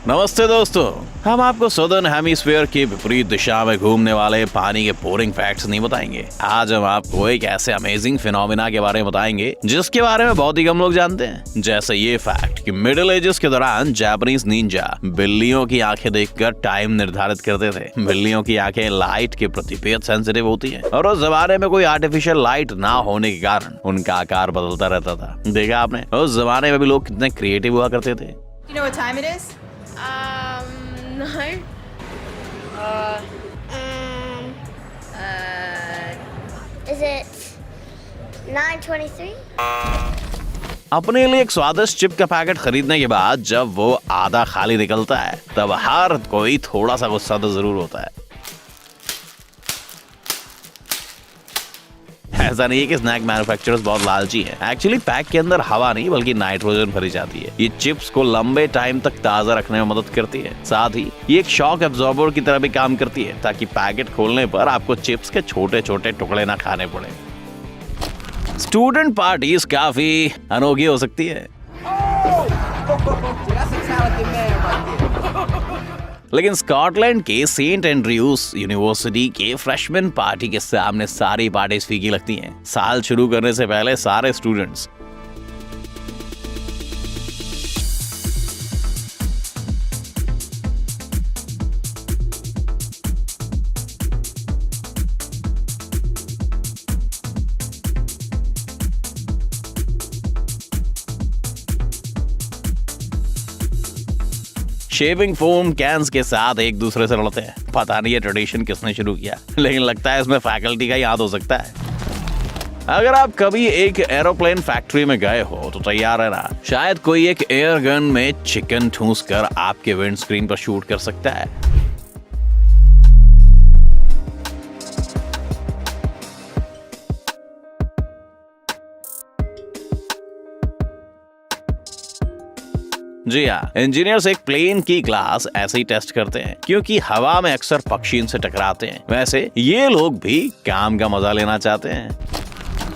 नमस्ते दोस्तों, हम आपको सदर्न हेमिस्फीयर के विपरीत दिशा में घूमने वाले पानी के बोरिंग फैक्ट्स नहीं बताएंगे। आज हम आपको एक ऐसे अमेजिंग फिनोमिना के बारे में बताएंगे जिसके बारे में बहुत ही कम लोग जानते हैं। जैसे ये फैक्ट कि मिडिल एजेस के दौरान जापानीज निंजा बिल्लियों की आंखें देखकर टाइम निर्धारित करते थे। बिल्लियों की आंखें लाइट के प्रति बेहद सेंसिटिव होती हैं और उस जमाने में कोई आर्टिफिशियल लाइट ना होने के कारण उनका आकार बदलता रहता था। देखा आपने, उस जमाने में भी लोग कितने क्रिएटिव हुआ करते थे। You know what time it is? No. Is it 9:23? अपने लिए एक स्वादिष्ट चिप का पैकेट खरीदने के बाद जब वो आधा खाली निकलता है तब हर कोई थोड़ा सा गुस्सा तो जरूर होता है। ऐसा नहीं है कि स्नैक मैन्युफैक्चरर्स बहुत लालची हैं। एक्चुअली पैक के अंदर हवा नहीं बल्कि नाइट्रोजन भरी जाती है। ये चिप्स को लंबे टाइम तक ताज़ा रखने में मदद करती है। साथ ही ये एक शॉक एब्जॉर्बर की तरह भी काम करती है ताकि पैकेट खोलने पर आपको चिप्स के छोटे छोटे टुकड़े ना खाने पड़े। स्टूडेंट पार्टीज काफी अनोखी हो सकती है, लेकिन स्कॉटलैंड के सेंट एंड्रयूज यूनिवर्सिटी के फ्रेशमैन पार्टी के सामने सारी पार्टीज फीकी लगती हैं। साल शुरू करने से पहले सारे स्टूडेंट्स शेविंग फोम कैंस के साथ एक दूसरे से लड़ते हैं। पता नहीं ये ट्रेडिशन किसने शुरू किया, लेकिन लगता है इसमें फैकल्टी का ही हाथ हो सकता है। अगर आप कभी एक एरोप्लेन फैक्ट्री में गए हो तो तैयार रहना, शायद कोई एक एयर गन में चिकन ठूंस कर आपके विंड स्क्रीन पर शूट कर सकता है। जी हाँ, इंजीनियर्स एक प्लेन की ग्लास ऐसे ही टेस्ट करते हैं क्योंकि हवा में अक्सर पक्षी इनसे टकराते हैं। वैसे ये लोग भी काम का मजा लेना चाहते हैं।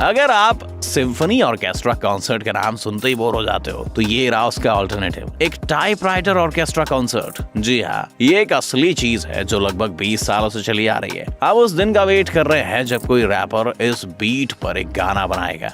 अगर आप सिम्फनी ऑर्केस्ट्रा कॉन्सर्ट का नाम सुनते ही बोर हो जाते हो तो ये रहा उसका ऑल्टरनेटिव, एक टाइपराइटर ऑर्केस्ट्रा कॉन्सर्ट। जी हाँ, ये एक असली चीज है जो लगभग 20 सालों से चली आ रही है। अब उस दिन का वेट कर रहे हैं जब कोई रैपर इस बीट पर एक गाना बनाएगा।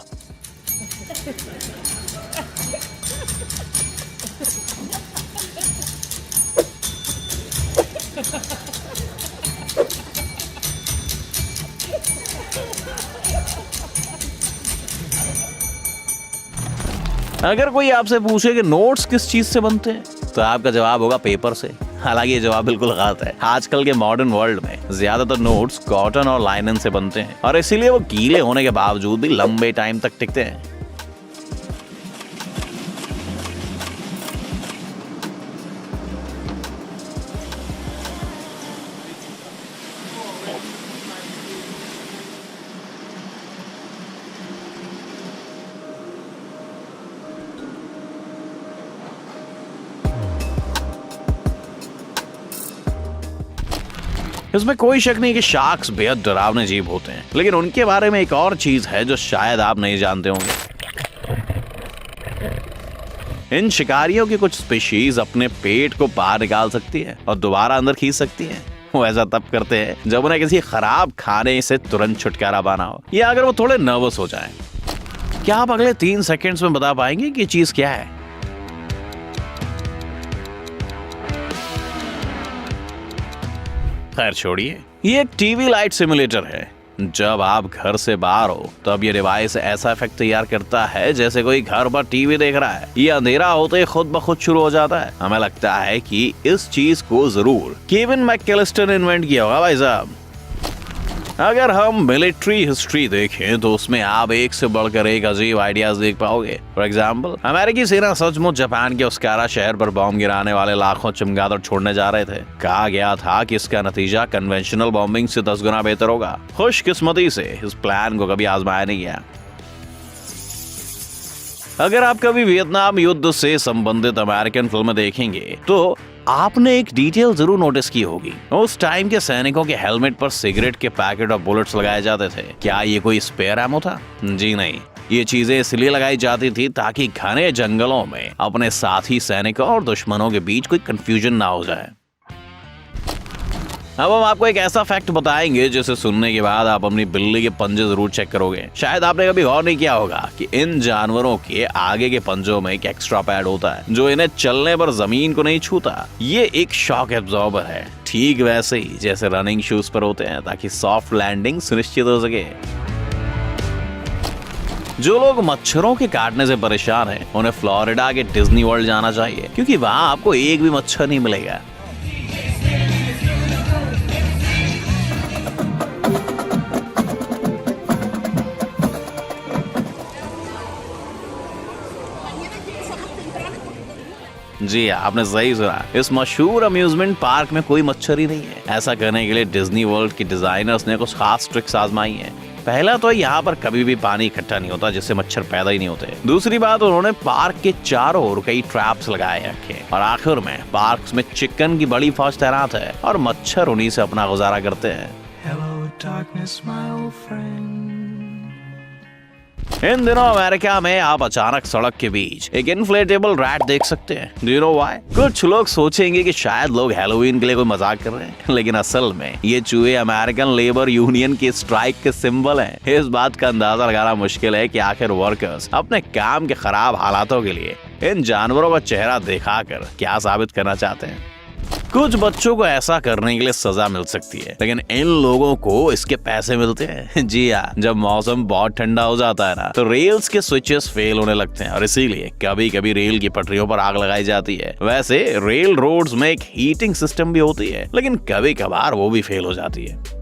अगर कोई आपसे पूछे कि नोट्स किस चीज से बनते हैं तो आपका जवाब होगा पेपर से। हालांकि ये जवाब बिल्कुल गलत है। आजकल के मॉडर्न वर्ल्ड में ज्यादातर नोट्स कॉटन और लाइनन से बनते हैं और इसीलिए वो गीले होने के बावजूद भी लंबे टाइम तक टिकते हैं। इसमें कोई शक नहीं कि शार्क्स बेहद डरावने जीव होते हैं, लेकिन उनके बारे में एक और चीज है जो शायद आप नहीं जानते होंगे। इन शिकारियों की कुछ स्पीशीज अपने पेट को बाहर निकाल सकती है और दोबारा अंदर खींच सकती है। वो ऐसा तब करते हैं जब उन्हें किसी खराब खाने से तुरंत छुटकारा पाना हो या अगर वो थोड़े नर्वस हो जाएं। क्या आप अगले 3 सेकंड्स में बता पाएंगे कि चीज क्या है? खैर छोड़िए, ये एक टीवी लाइट सिमुलेटर है। जब आप घर से बाहर हो तब ये डिवाइस ऐसा इफेक्ट तैयार करता है जैसे कोई घर पर टीवी देख रहा है। ये अंधेरा होते ही खुद ब खुद शुरू हो जाता है। हमें लगता है कि इस चीज को जरूर केविन मैककेलिस्टर ने इन्वेंट किया होगा भाई साहब। अगर हम मिलिट्री हिस्ट्री देखें तो उसमें आप एक से बढ़कर एक अजीब आइडियाज देख पाओगे। फॉर एग्जाम्पल, अमेरिकी सेना सचमुच जापान के उस्कारा शहर पर बॉम्ब गिराने वाले लाखों चमगादड़ छोड़ने जा रहे थे। कहा गया था कि इसका नतीजा कन्वेंशनल बॉम्बिंग से 10 गुना बेहतर होगा। खुशकिस्मती से इस प्लान को कभी आजमाया नहीं गया। अगर आप कभी वियतनाम युद्ध से संबंधित अमेरिकन फिल्म देखेंगे तो आपने एक डिटेल जरूर नोटिस की होगी। उस टाइम के सैनिकों के हेलमेट पर सिगरेट के पैकेट और बुलेट्स लगाए जाते थे। क्या ये कोई स्पेयर एमो था? जी नहीं, ये चीजें इसलिए लगाई जाती थी ताकि घने जंगलों में अपने साथी सैनिकों और दुश्मनों के बीच कोई कंफ्यूजन ना हो जाए। अब हम आपको एक ऐसा फैक्ट बताएंगे जिसे सुनने के बाद आप अपनी बिल्ली के पंजे जरूर चेक करोगे। शायद आपने कभी गौर नहीं किया होगा कि इन जानवरों के आगे के पंजों में एक एक्स्ट्रा पैड होता है जो इन्हें चलने पर जमीन को नहीं छूता। ये एक शॉक एब्जॉर्बर है, ठीक वैसे ही जैसे रनिंग शूज पर होते हैं, ताकि सॉफ्ट लैंडिंग सुनिश्चित हो सके। जो लोग मच्छरों के काटने से परेशान हैं, उन्हें फ्लोरिडा के डिज्नी वर्ल्ड जाना चाहिए, क्योंकि वहां आपको एक भी मच्छर नहीं मिलेगा। जी आपने सही सुना, इस मशहूर अम्यूजमेंट पार्क में कोई मच्छर ही नहीं है। ऐसा करने के लिए डिज्नी वर्ल्ड के डिजाइनर्स ने कुछ खास ट्रिक्स आजमाई हैं। पहला तो यहाँ पर कभी भी पानी इकट्ठा नहीं होता, जिससे मच्छर पैदा ही नहीं होते। दूसरी बात, उन्होंने पार्क के चारों ओर कई ट्रैप्स लगाए रखे, और आखिर में पार्क में चिकन की बड़ी फौज तैनात है और मच्छर उन्हीं से अपना गुजारा करते हैं। Hello, darkness, my old friend. इन दिनों अमेरिका में आप अचानक सड़क के बीच एक इन्फ्लेटेबल रैट देख सकते हैं। Do you know why? कुछ लोग सोचेंगे कि शायद लोग हैलोवीन के लिए कोई मजाक कर रहे हैं, लेकिन असल में ये चूहे अमेरिकन लेबर यूनियन की स्ट्राइक के सिंबल हैं। इस बात का अंदाजा लगाना मुश्किल है कि आखिर वर्कर्स अपने काम के खराब हालातों के लिए इन जानवरों का चेहरा दिखाकर क्या साबित करना चाहते हैं। कुछ बच्चों को ऐसा करने के लिए सजा मिल सकती है, लेकिन इन लोगों को इसके पैसे मिलते हैं। जी हाँ, जब मौसम बहुत ठंडा हो जाता है ना, तो रेल्स के स्विचेस फेल होने लगते हैं और इसीलिए कभी कभी रेल की पटरियों पर आग लगाई जाती है। वैसे रेल रोड्स में एक हीटिंग सिस्टम भी होती है, लेकिन कभी कभार वो भी फेल हो जाती है।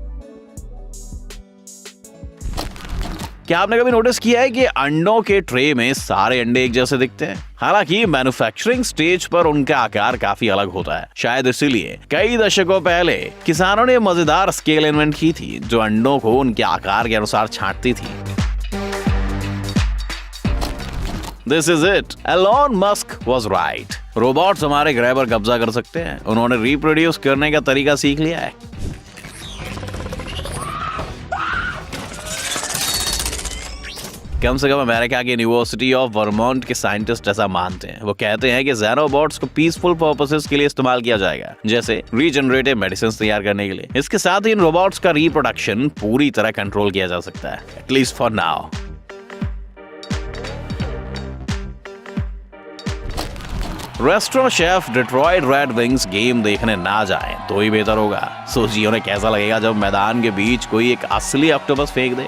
क्या आपने कभी नोटिस किया है कि अंडों के ट्रे में सारे अंडे एक जैसे दिखते हैं? हालांकि मैन्युफैक्चरिंग स्टेज पर उनका आकार काफी अलग होता है। शायद इसीलिए कई दशकों पहले किसानों ने मजेदार स्केल इन्वेंट की थी जो अंडों को उनके आकार के अनुसार छांटती थी। This is it. Elon Musk was right. Robots हमारे ग्रह पर कब्जा कर सकते हैं। उन्होंने रिप्रोड्यूस करने का तरीका सीख लिया है। कम से कम अमेरिका की यूनिवर्सिटी ऑफ वर्मोंट के साइंटिस्ट ऐसा मानते हैं। वो कहते हैं कि ज़ेनोबॉट्स को पीसफुल पर्पसेस के लिए इस्तेमाल किया जाएगा, जैसे रीजनरेटिव मेडिसिन तैयार करने के लिए। इसके साथ ही इन रोबोट्स का रिप्रोडक्शन पूरी तरह कंट्रोल किया जा सकता है, at least for now. Restaurant chef Detroit red wings game देखने ना जाएं तो ही बेहतर होगा। सोचिए उन्हें कैसा लगेगा जब मैदान के बीच कोई एक असली ऑक्टोपस फेंक दे।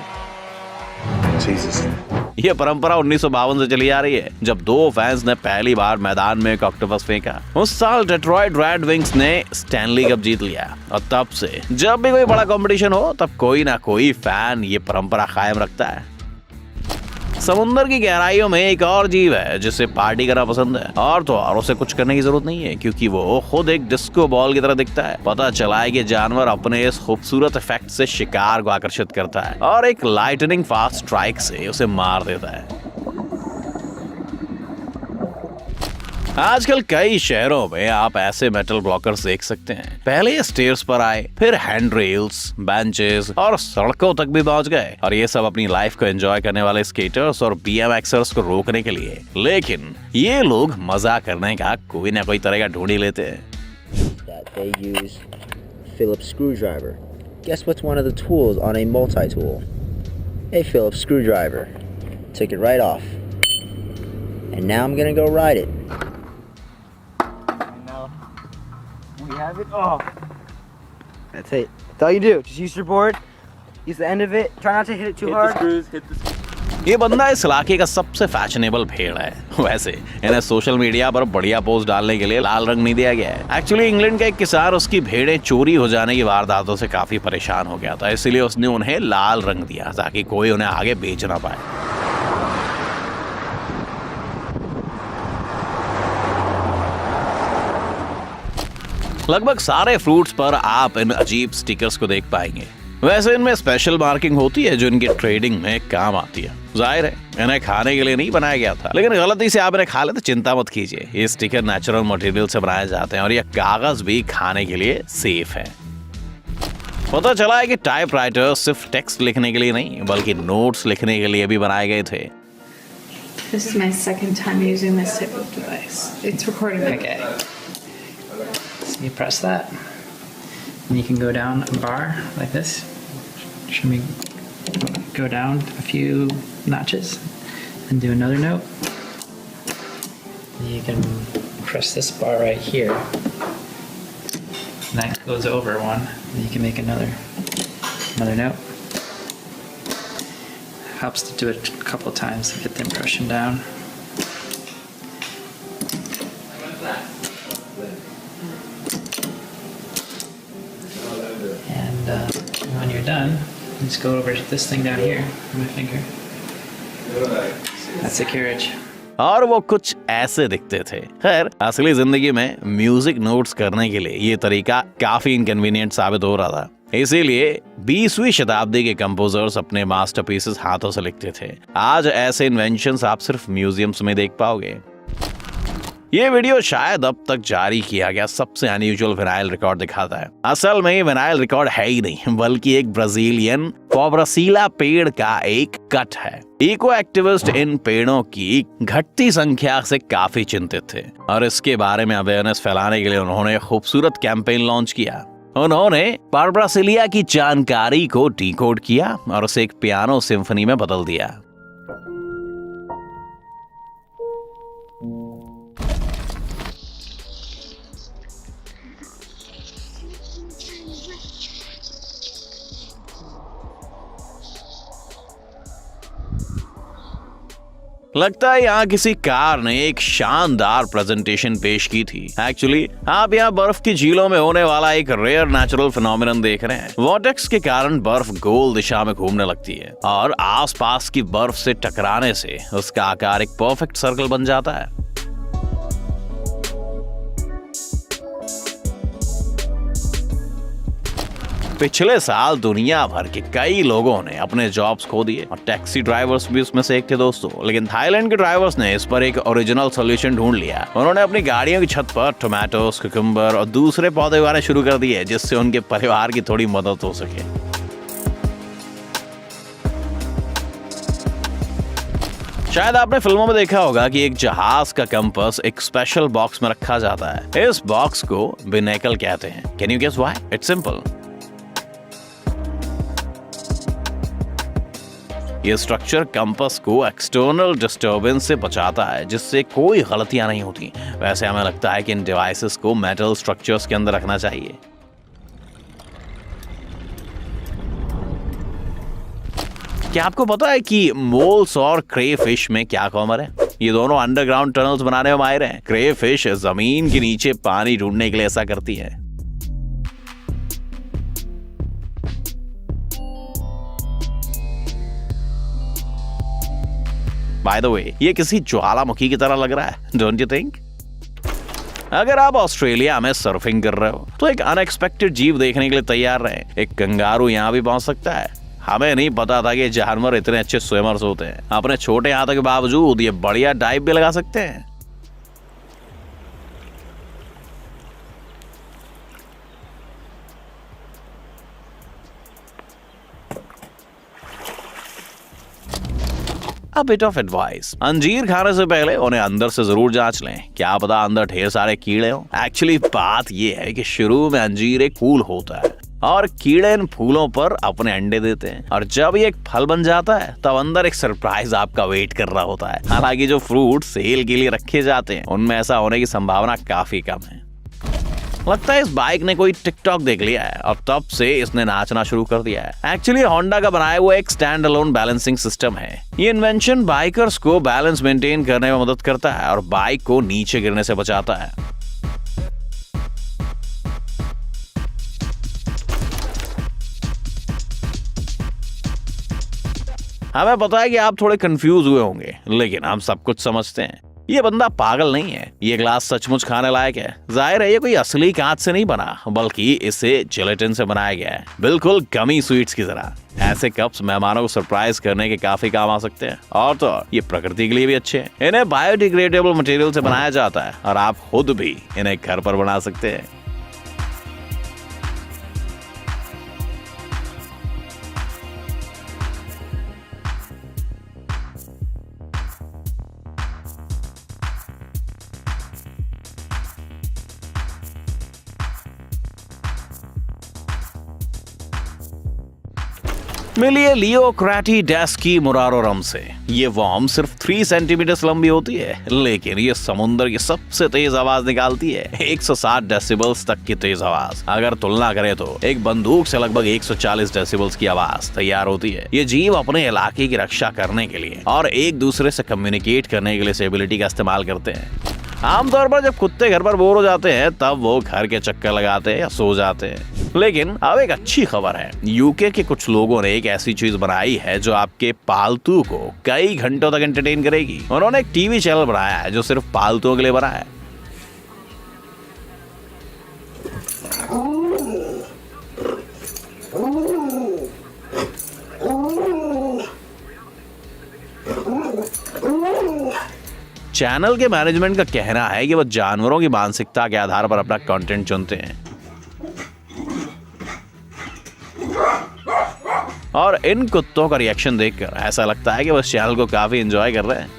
यह परंपरा 1952 से चली आ रही है, जब दो फैंस ने पहली बार मैदान में एक ऑक्टोपस फेंका। उस साल डेट्रॉयट रेड विंग्स ने स्टैनली कप जीत लिया, और तब से जब भी कोई बड़ा कंपटीशन हो तब कोई ना कोई फैन ये परंपरा कायम रखता है। समुद्र की गहराइयों में एक और जीव है जिसे पार्टी करना पसंद है, और तो और उसे कुछ करने की जरूरत नहीं है, क्योंकि वो खुद एक डिस्को बॉल की तरह दिखता है। पता चला है कि जानवर अपने इस खूबसूरत इफेक्ट से शिकार को आकर्षित करता है और एक लाइटनिंग फास्ट स्ट्राइक से उसे मार देता है। आजकल कई शहरों में आप ऐसे मेटल ब्लॉकर्स देख सकते हैं। पहले ये स्टेयर्स पर आए, फिर हैंड रेल्स, बेंचेस और सड़कों तक भी पहुंच गए, और ये सब अपनी लाइफ को एंजॉय करने वाले स्केटर्स और BMXers को रोकने के लिए। लेकिन ये लोग मजा करने का कोई ना कोई तरीका ढूंढ ही लेते हैं। They use Phillips screwdriver. Guess what's one of the tools on a multi-tool? A Phillips screwdriver. Took it right off. And now I'm gonna go ride it. We have it. Oh, that's it. That's all you do. Just use your board. Use the end of it. Try not to hit it too hard. Hit the screws. Hit the screws. ये बंदा इस इलाके का सबसे fashionable भेड़ है। वैसे इन्हें सोशल मीडिया पर बढ़िया पोस्ट डालने के लिए लाल रंग नहीं दिया गया है। एक्चुअली इंग्लैंड का एक किसान उसकी भेड़ें चोरी हो जाने की वारदातों से काफी परेशान हो गया था, इसलिए उसने उन्हें लाल रंग दिया ताकि कोई उन्हें आगे बेच ना पाए। लगभग सारे फ्रूट्स पर आप इन अजीब स्टिकर्स को देख पाएंगे। वैसे इनमें स्पेशल मार्किंग होती है जो इनकी ट्रेडिंग में काम आती है। जाहिर है इन्हें खाने के लिए नहीं बनाया गया था, लेकिन गलती से आप इन्हें खा ले तो चिंता मत कीजिए। ये स्टिकर नेचुरल मटेरियल से बनाए जाते हैं और ये कागज भी खाने के लिए सेफ है। पता चला है कि टाइपराइटर सिर्फ टेक्स्ट लिखने के लिए नहीं बल्कि नोट्स लिखने के लिए भी बनाए गए थे। This is my second time using this type of device. It's recording. Okay. So you press that, and you can go down a bar like this. Should we go down a few notches and do another note? You can press this bar right here. And that goes over one, and you can make another note. Helps to do it a couple times to get the impression down. And when you're done, just go over this thing down here with my finger. That's the carriage. और वो कुछ ऐसे दिखते थे। खैर, असली जिंदगी में म्यूजिक नोट्स करने के लिए ये तरीका काफी इनकन्वीनियंट साबित हो रहा था। इसीलिए 20वीं शताब्दी के कंपोजर्स अपने मास्टरपीसेस हाथों से लिखते थे। आज ऐसे इन्वेंशंस आप सिर्फ म्यूजियम्स में देख पाओगे। ये वीडियो शायद अब तक जारी किया गया सबसे अनयूजुअल विनाइल रिकॉर्ड दिखाता है। असल में ये विनाइल रिकॉर्ड है ही नहीं, बल्कि एक ब्राजीलियन पोब्रासिला पेड़ का एक कट है। इको एक्टिविस्ट इन पेड़ों की घटती संख्या से काफी चिंतित थे और इसके बारे में अवेयरनेस फैलाने के लिए उन्होंने खूबसूरत कैंपेन लॉन्च किया। उन्होंने पोब्रासिलिया की जानकारी को डिकोड किया और उसे एक पियानो सिम्फनी में बदल दिया। लगता है यहाँ किसी कार ने एक शानदार प्रेजेंटेशन पेश की थी। एक्चुअली आप यहाँ बर्फ की झीलों में होने वाला एक रेयर नेचुरल फिनोमिनन देख रहे हैं। वॉर्टेक्स के कारण बर्फ गोल दिशा में घूमने लगती है और आसपास की बर्फ से टकराने से उसका आकार एक परफेक्ट सर्कल बन जाता है। पिछले साल दुनिया भर के कई लोगों ने अपने जॉब्स खो दिए और टैक्सी ड्राइवर्स भी उसमें से एक थे दोस्तों। लेकिन थाईलैंड के ड्राइवर्स ने इस पर एक ओरिजिनल सॉल्यूशन ढूंढ लिया। उन्होंने अपनी गाड़ियों की छत पर टोमेटोस, कुकुम्बर और दूसरे पौधे उगाने शुरू कर दिए, जिससे उनके परिवार की थोड़ी मदद हो सके। शायद आपने फिल्मों में देखा होगा कि एक जहाज का कंपास एक स्पेशल बॉक्स में रखा जाता है। इस बॉक्स को बिनेकल कहते हैं। Can you guess why? It's simple. ये स्ट्रक्चर कंपास को एक्सटर्नल डिस्टरबेंस से बचाता है, जिससे कोई गलतियां नहीं होती। वैसे हमें लगता है कि इन डिवाइसेस को मेटल स्ट्रक्चर्स के अंदर रखना चाहिए। क्या आपको पता है कि मोल्स और क्रे फिश में क्या कॉमन है? ये दोनों अंडरग्राउंड टनल्स बनाने में माहिर हैं। क्रे फिश जमीन के नीचे पानी ढूंढने के लिए ऐसा करती है। बाय द वे, ये किसी ज्वालामुखी की तरह लग रहा है, डोंट यू थिंक? अगर आप ऑस्ट्रेलिया में सर्फिंग कर रहे हो तो एक अनएक्सपेक्टेड जीव देखने के लिए तैयार रहे। एक कंगारू यहाँ भी पहुंच सकता है। हमें नहीं पता था कि जानवर इतने अच्छे स्विमर्स होते हैं। अपने छोटे हाथों के बावजूद ये बढ़िया डाइव भी लगा सकते हैं। A bit of advice. अंजीर खाने से पहले उन्हें अंदर से जरूर जांच लें। क्या पता अंदर ढेर सारे कीड़े हों। एक्चुअली बात यह है कि शुरू में अंजीर एक फूल होता है और कीड़े इन फूलों पर अपने अंडे देते हैं, और जब ये एक फल बन जाता है तब अंदर एक सरप्राइज आपका वेट कर रहा होता है। हालांकि जो फ्रूट सेल के लिए रखे जाते हैं उनमें ऐसा होने की संभावना काफी कम है। लगता है इस बाइक ने कोई टिकटॉक देख लिया है और तब से इसने नाचना शुरू कर दिया है। एक्चुअली होंडा का बनाया हुआ एक स्टैंड अलोन बैलेंसिंग सिस्टम है। ये इन्वेंशन बाइकर्स को बैलेंस मेंटेन करने में मदद करता है और बाइक को नीचे गिरने से बचाता है। हमें पता है कि आप थोड़े कंफ्यूज हुए होंगे, लेकिन हम सब कुछ समझते हैं। ये बंदा पागल नहीं है। ये ग्लास सचमुच खाने लायक है। जाहिर है ये कोई असली कांच से नहीं बना, बल्कि इसे जिलेटिन से बनाया गया है, बिल्कुल गमी स्वीट्स की तरह। ऐसे कप्स मेहमानों को सरप्राइज करने के काफी काम आ सकते हैं, और तो ये प्रकृति के लिए भी अच्छे हैं। इन्हें बायोडिग्रेडेबल मटेरियल से बनाया जाता है और आप खुद भी इन्हें घर पर बना सकते हैं। मिलिए लियोक्रेटिडेस की मुरारोरम से। ये वॉर्म सिर्फ 3 सेंटीमीटर लंबी होती है, लेकिन ये समुद्र की सबसे तेज आवाज निकालती है, 160 डेसिबल्स तक की तेज आवाज। अगर तुलना करें तो एक बंदूक से लगभग 140 डेसिबल्स की आवाज तैयार होती है। ये जीव अपने इलाके की रक्षा करने के लिए और एक दूसरे से कम्युनिकेट करने के लिए इस एबिलिटी का इस्तेमाल करते हैं। आमतौर पर जब कुत्ते घर पर बोर हो जाते हैं तब वो घर के चक्कर लगाते हैं या सो जाते हैं। लेकिन अब एक अच्छी खबर है, यूके के कुछ लोगों ने एक ऐसी चीज बनाई है जो आपके पालतू को कई घंटों तक एंटरटेन करेगी। उन्होंने एक टीवी चैनल बनाया है जो सिर्फ पालतुओं के लिए बना है। चैनल के मैनेजमेंट का कहना है कि वो जानवरों की मानसिकता के आधार पर अपना कंटेंट चुनते हैं और इन कुत्तों का रिएक्शन देखकर ऐसा लगता है कि वो इस चैनल को काफी एंजॉय कर रहे हैं।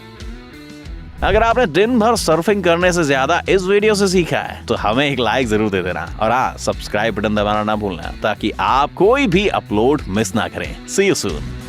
अगर आपने दिन भर सर्फिंग करने से ज्यादा इस वीडियो से सीखा है तो हमें एक लाइक जरूर दे देना और हाँ, सब्सक्राइब बटन दबाना ना भूलना ताकि आप कोई भी अपलोड मिस ना करें। सी यू सून।